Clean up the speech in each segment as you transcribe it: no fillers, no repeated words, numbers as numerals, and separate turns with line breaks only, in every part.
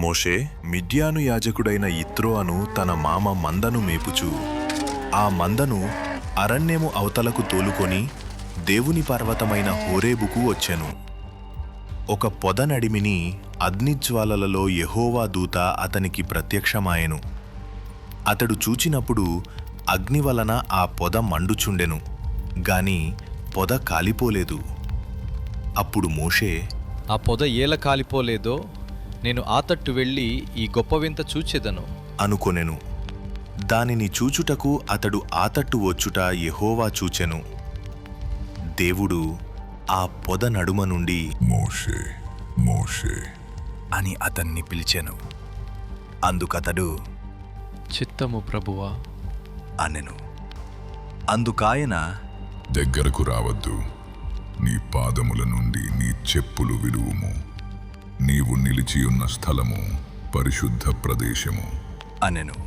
మోషే మిద్యాను యాజకుడైన యిత్రో అను తన మామ మందను మేపుచు ఆ మందను అరణ్యము అవతలకు తోలుకొని దేవుని పర్వతమైన హోరేబుకు వచ్చెను. ఒక పొద నడిమిని అగ్నిజ్వాలలలో యెహోవా దూత అతనికి ప్రత్యక్షమాయెను. అతడు చూచినప్పుడు అగ్ని వలన ఆ పొద మండుచుండెను గాని పొద కాలిపోలేదు. అప్పుడు మోషే,
ఆ పొద ఏల కాలిపోలేదో నేను ఆతట్టు వెళ్ళి ఈ గొప్ప వింత చూచెదను
అనుకొనెను. దానిని చూచుటకు అతడు ఆతట్టు వచ్చుట యెహోవా చూచెను. దేవుడు ఆ పొద నడుమ నుండి
మోషే మోషే
అని అతన్ని పిలిచెను. అందుకతడు
చిత్తము ప్రభువా
అనెను. అందుకాయన
దగ్గరకు రావద్దు, నీ పాదముల నుండి నీ చెప్పులు విడువుము, నీవు నిలిచియున్న స్థలము పరిశుద్ధ ప్రదేశము
అనెను.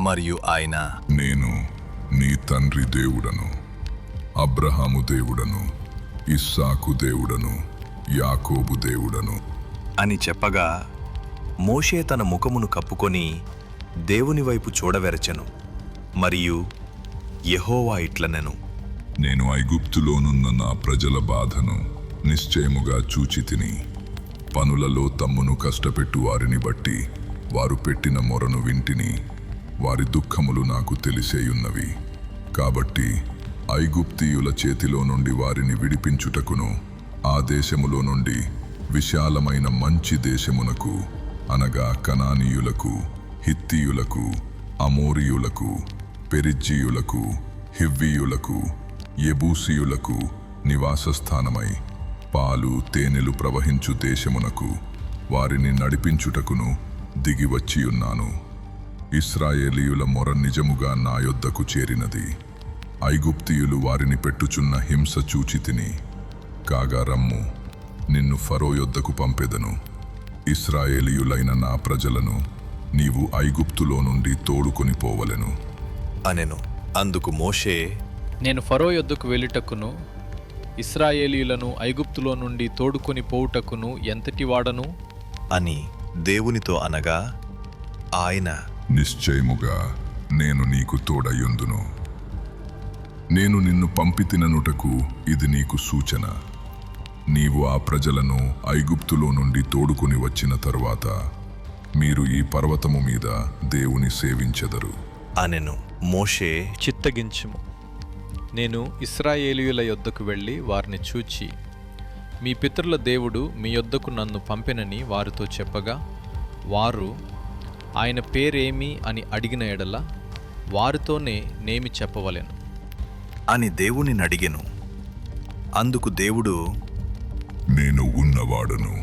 మరియు ఆయన,
నేను నీ తండ్రి దేవుడను, అబ్రహాము దేవుడను, ఇస్సాకు దేవుడను, యాకోబు దేవుడను
అని చెప్పగా మోషే తన ముఖమును కప్పుకొని దేవుని వైపు చూడవెరచెను. మరియు యెహోవా ఇట్లనెను,
నేను ఐగుప్తులోనున్న నా ప్రజల బాధను నిశ్చయముగా చూచితిని. పనులలో తమ్మును కష్టపెట్టు వారిని బట్టి వారు పెట్టిన మొరను వింటిని. వారి దుఃఖములు నాకు తెలిసేయున్నవి. కాబట్టి ఐగుప్తీయుల చేతిలో నుండి వారిని విడిపించుటకును ఆ దేశములో నుండి విశాలమైన మంచి దేశమునకు, అనగా కనానీయులకు, హిత్తీయులకు, అమోరీయులకు, పెరిజ్జీయులకు, హివ్వీయులకు, యెబూసీయులకు నివాసస్థానమై పాలు తేనెలు ప్రవహించు దేశమునకు వారిని నడిపించుటకును దిగివచ్చియున్నాను. ఇశ్రాయేలీయుల మొర నిజముగా నా యొద్దకు చేరినది. ఐగుప్తీయులు వారిని పెట్టుచున్న హింస చూచితిని. కాగా రమ్ము, నిన్ను ఫరో యొద్దకు పంపెదను. ఇశ్రాయేలీయులైన నా ప్రజలను నీవు ఐగుప్తులో నుండి తోడుకొని పోవలెను
అనెను. అందుకు మోషే,
నేను ఫరో యొద్దకు వెళ్ళుటకును ఇశ్రాయేలీయులను ఐగుప్తులో నుండి తోడుకొని పోవుటకును ఎంతటి వాడను
అని దేవునితో అనగా ఆయన,
నిశ్చయముగా నేను నీకు తోడయ్యుందును. నేను నిన్ను పంపితిననుటకు ఇది నీకు సూచన. నీవు ఆ ప్రజలను ఐగుప్తులో నుండి తోడుకొని వచ్చిన తరువాత మీరు ఈ పర్వతము మీద దేవుని సేవించెదరు
అనెను. మోషే,
చిత్తగించుము, నేను ఇశ్రాయేలీయుల యొద్దకు వెళ్ళి వారిని చూచి మీ పితరుల దేవుడు మీ యొద్దకు నన్ను పంపెనని వారితో చెప్పగా వారు ఆయన పేరేమి అని అడిగిన ఎడల వారితోనే నేమి చెప్పవలెను
అని దేవుని అడిగెను. అందుకు దేవుడు,
నేను ఉన్నవాడను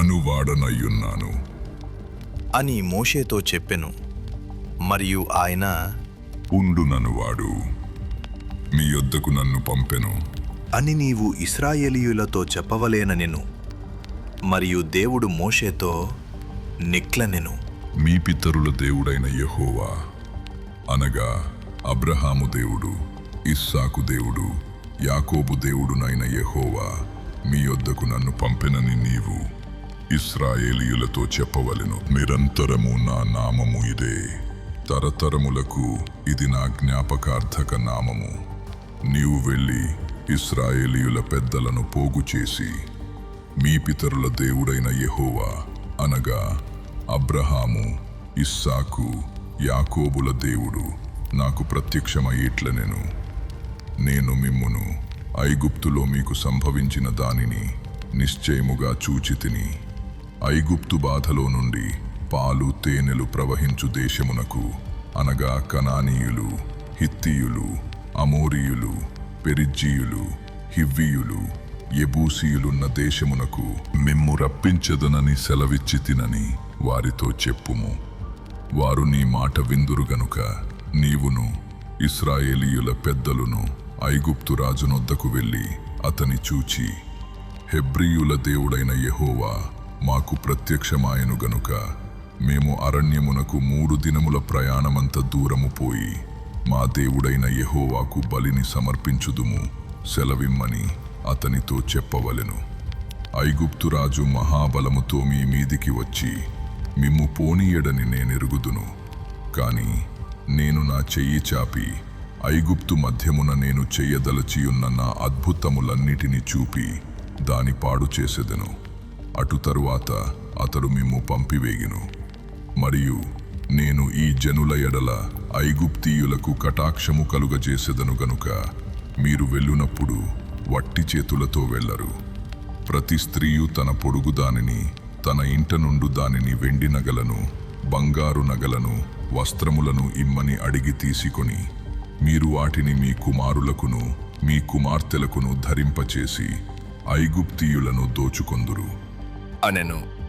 అనువాడనయ్యున్నాను
అని మోషేతో చెప్పెను. మరియు ఆయన,
ఉండుననువాడు మీ యొద్దకు నన్ను పంపెను
అని నీవు ఇశ్రాయేలీయులతో చెప్పవలేననెను. మరియు దేవుడు మోషేతో నిక్లనెను.
మీ పితరుల దేవుడైన యెహోవా, అనగా అబ్రహాము దేవుడు, ఇస్సాకు దేవుడు, యాకోబు దేవుడునైన యెహోవా మీ యొద్దకు నన్ను పంపెనని నీవు ఇశ్రాయేలీయులతో చెప్పవలెను. నిరంతరము నా నామము ఇదే, తరతరములకు ఇది నా జ్ఞాపకార్థక నామము. నీవు వెళ్ళి ఇశ్రాయేలీయుల పెద్దలను పోగు చేసి మీ పితరుల దేవుడైన యెహోవా, అనగా అబ్రహాము, ఇస్సాకు, యాకోబుల దేవుడు నాకు ప్రత్యక్షమయ్యేట్లనెను. నేను మిమ్మును ఐగుప్తులో మీకు సంభవించిన దానిని నిశ్చయముగా చూచితిని. ఐగుప్తు బాధలో నుండి పాలు తేనెలు ప్రవహించు దేశమునకు, అనగా కనానీయులు, హిత్తీయులు, అమోరీయులు, పెరిజ్జీయులు, హివ్వీయులు, యెబూసీయులున్న దేశమునకు మిమ్ము రప్పించదనని సెలవిచ్చితినని వారితో చెప్పుము. వారు నీ మాట విందురు గనుక నీవును ఇశ్రాయేలీయుల పెద్దలును ఐగుప్తు రాజునొద్దకు వెళ్ళి అతని చూచి, హెబ్రీయుల దేవుడైన యెహోవా మాకు ప్రత్యక్షమాయను గనుక మేము అరణ్యమునకు 3 దినముల ప్రయాణమంత దూరము పోయి మా దేవుడైన యెహోవాకు బలిని సమర్పించుదుము సెలవిమ్మని అతనితో చెప్పవలెను. ఐగుప్తు రాజు మహాబలముతో మీ మీదికి వచ్చి మిమ్ము పోనీయడని నేనెరుగుదును. కాని నేను నా చెయ్యి చాపి ఐగుప్తు మధ్యమున నేను చెయ్యదలచియున్న నా అద్భుతములన్నిటినీ చూపి దాని పాడు చేసెదను. అటు తరువాత అతడు మిమ్ము పంపివేయును. మరియు నేను ఈ జనుల ఎడల ఐగుప్తీయులకు కటాక్షము కలుగజేసెదను గనుక మీరు వెళ్ళునప్పుడు వట్టి చేతులతో వెళ్ళరు. ప్రతి స్త్రీయు తన పొడుగు దానిని, తన ఇంట నుండు దానిని వెండి నగలను, బంగారు నగలను, వస్త్రములను ఇమ్మని అడిగి తీసుకొని మీరు వాటిని మీ కుమారులకును మీ కుమార్తెలకును ధరింపచేసి ఐగుప్తీయులను దోచుకొందురు
అనెను.